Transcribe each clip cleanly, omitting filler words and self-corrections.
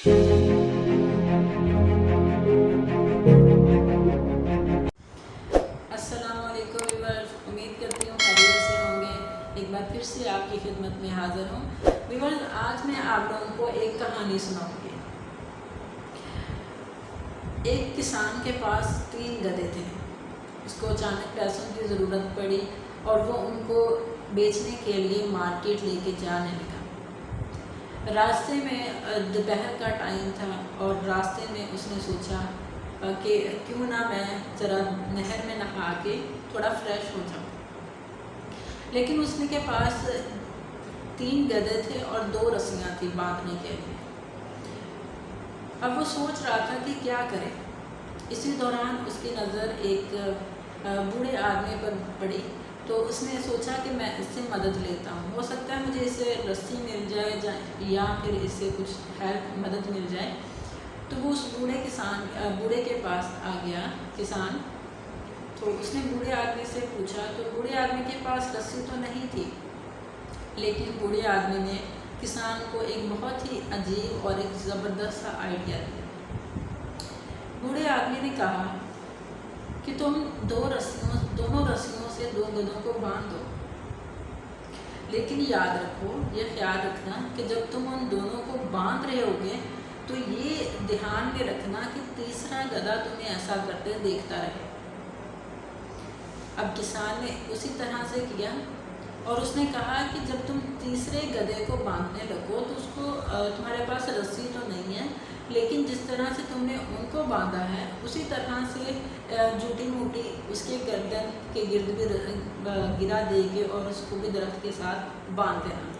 अस्सलामुअलैकुम व्यूअर्स, उम्मीद करती हूँ खैरियत से होंगे। एक बार फिर से आपकी खिदमत में हाज़िर हूँ। व्यूअर्स, आज मैं आप लोगों को एक कहानी सुनाऊंगी। एक किसान के पास 3 गधे थे। उसको अचानक पैसों की ज़रूरत पड़ी और वो उनको बेचने के लिए मार्केट लेके जाने लगा। रास्ते में दोपहर का टाइम था और रास्ते में उसने सोचा कि क्यों ना मैं ज़रा नहर में नहा के थोड़ा फ्रेश हो जाऊँ। लेकिन उसने के पास 3 गधे थे और 2 रस्सियाँ थी बांधने के लिए। अब वो सोच रहा था कि क्या करे। इसी दौरान उसकी नज़र एक बूढ़े आदमी पर पड़ी, तो उसने सोचा कि मैं इससे मदद लेता हूँ, हो सकता है मुझे इससे रस्सी मिल जाए या फिर इससे कुछ हेल्प मदद मिल जाए। तो वो उस बूढ़े के पास आ गया किसान। तो उसने बूढ़े आदमी से पूछा, तो बूढ़े आदमी के पास रस्सी तो नहीं थी, लेकिन बूढ़े आदमी ने किसान को एक बहुत ही अजीब और एक ज़बरदस्त सा आइडिया दिया। बूढ़े आदमी ने कहा कि तुम दोनों रस्सियों से 2 गधों को बांध दो, लेकिन याद रखो, ये ख्याल रखना कि जब तुम उन दोनों को बांध रहे होगे तो ये ध्यान में रखना कि तीसरा गधा तुम्हें ऐसा करते देखता रहे। अब किसान ने उसी तरह से किया और उसने कहा कि जब तुम तीसरे गधे को बांधने लगो तो उसको तुम्हारे पास रस्सी तो नहीं है, लेकिन जिस तरह से तुमने उनको बांधा है उसी तरह से जूठी मूठी उसके गर्दन के गिर्द भी गिरा देगी और उसको भी दरख्त के साथ बांध देना।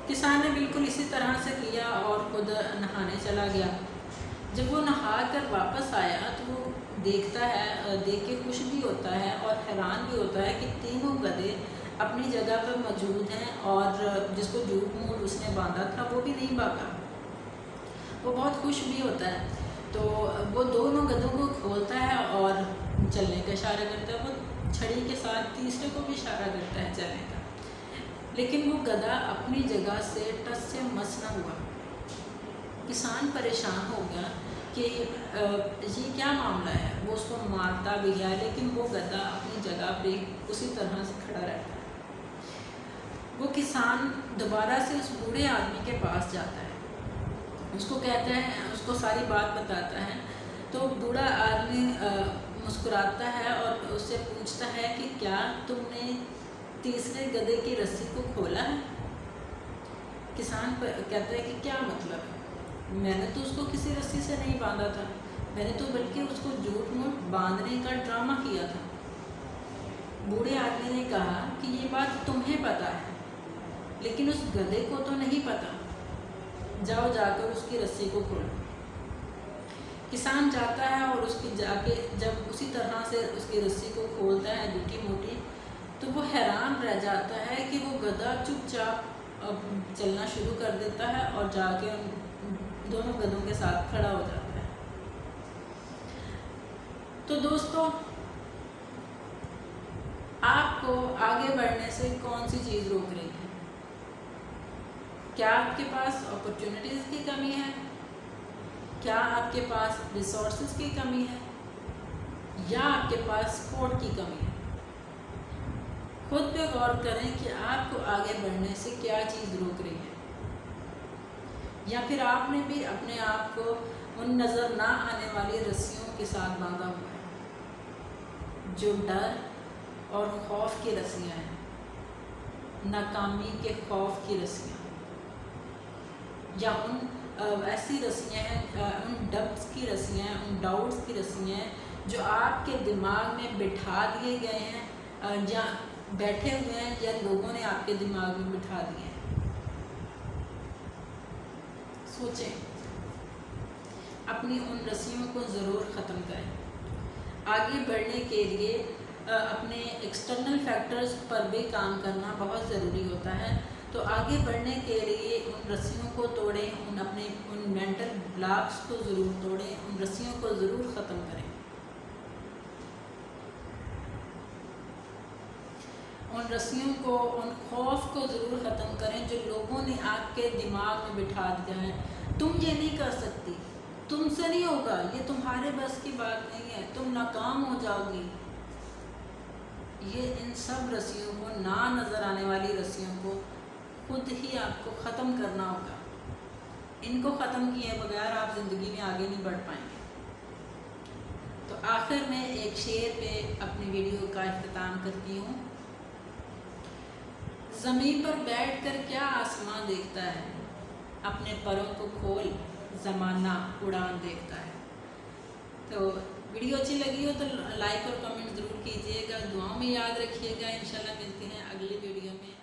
किसान ने बिल्कुल इसी तरह से किया और खुद नहाने चला गया। जब वो नहा कर वापस आया तो वो देखता है, देख के खुश भी होता है और हैरान भी होता है कि तीनों गधे अपनी जगह पर मौजूद हैं और जिसको जूठ मूठ उसने बांधा था वो भी नहीं भागा। वो बहुत खुश भी होता है। तो वो दोनों गधों को खोलता है और चलने का इशारा करता है। वो छड़ी के साथ तीसरे को भी इशारा करता है चलने का, लेकिन वो गधा अपनी जगह से टस से मस न हुआ। किसान परेशान हो गया कि ये क्या मामला है। वो उसको मारता भी गया, लेकिन वो गधा अपनी जगह पे उसी तरह से खड़ा रहता है। वो किसान दोबारा से उस बूढ़े आदमी के पास जाता है, उसको कहता है, उसको सारी बात बताता है। तो बूढ़ा आदमी मुस्कुराता है और उससे पूछता है कि क्या तुमने तीसरे गधे की रस्सी को खोला है? किसान कहता है कि क्या मतलब है, मैंने तो उसको किसी रस्सी से नहीं बांधा था, मैंने तो बल्कि उसको झूठ मूठ बांधने का ड्रामा किया था। बूढ़े आदमी ने कहा कि ये बात तुम्हें पता है, लेकिन उस गधे को तो नहीं पता। जाओ जाकर उसकी रस्सी को खोलो। किसान जाता है और उसकी जाके जब उसी तरह से उसकी रस्सी को खोलता है जूठी मूठी, तो वो हैरान रह जाता है कि वो गधा चुपचाप चलना शुरू कर देता है और जाके दोनों गधों के साथ खड़ा हो जाता है। तो दोस्तों, आपको आगे बढ़ने से कौन सी चीज़ रोक रही है? क्या आपके पास अपॉर्चुनिटीज़ की कमी है? क्या आपके पास रिसोर्सेज की कमी है? या आपके पास सपोर्ट की कमी है? खुद पे गौर करें कि आपको आगे बढ़ने से क्या चीज़ रोक रही है, या फिर आपने भी अपने आप को उन नज़र ना आने वाली रस्सियों के साथ बांधा हुआ है, जो डर और खौफ की रस्सियाँ हैं, नाकामी के खौफ की रस्सियाँ, या उन ऐसी रस्सियाँ हैं, उन डब्स की रस्सियाँ हैं, उन डाउट्स की रस्सियाँ हैं जो आपके दिमाग में बिठा दिए गए हैं, या बैठे हुए हैं, या लोगों ने आपके दिमाग में बिठा दिए हैं। सोचें, अपनी उन रस्सियों को ज़रूर ख़त्म करें। आगे बढ़ने के लिए अपने एक्सटर्नल फैक्टर्स पर भी काम करना बहुत ज़रूरी होता है। तो आगे बढ़ने के लिए उन रस्सियों को तोड़ें, उन मेंटल ब्लॉक्स को ज़रूर तोड़ें, उन रस्सियों को ज़रूर ख़त्म करें। ان رسیوں کو، ان خوف کو ضرور ختم کریں جو لوگوں نے آپ کے دماغ میں بٹھا دیا ہے۔ تم یہ نہیں کر سکتی، تم سے نہیں ہوگا، یہ تمہارے بس کی بات نہیں ہے، تم ناکام ہو جاؤ گی۔ یہ ان سب رسیوں کو، نہ نظر آنے والی رسیوں کو خود ہی آپ کو ختم کرنا ہوگا۔ ان کو ختم کیے بغیر آپ زندگی میں آگے نہیں بڑھ پائیں گے۔ تو آخر میں ایک شعر پہ اپنی ویڈیو کا اختتام کرتی ہوں۔ زمین پر بیٹھ کر کیا آسمان دیکھتا ہے، اپنے پروں کو کھول زمانہ اڑان دیکھتا ہے۔ تو ویڈیو اچھی لگی ہو تو لائک اور کمنٹ ضرور کیجیے گا، دعاؤں میں یاد رکھیے گا۔ انشاءاللہ ملتے ہیں اگلی ویڈیو میں۔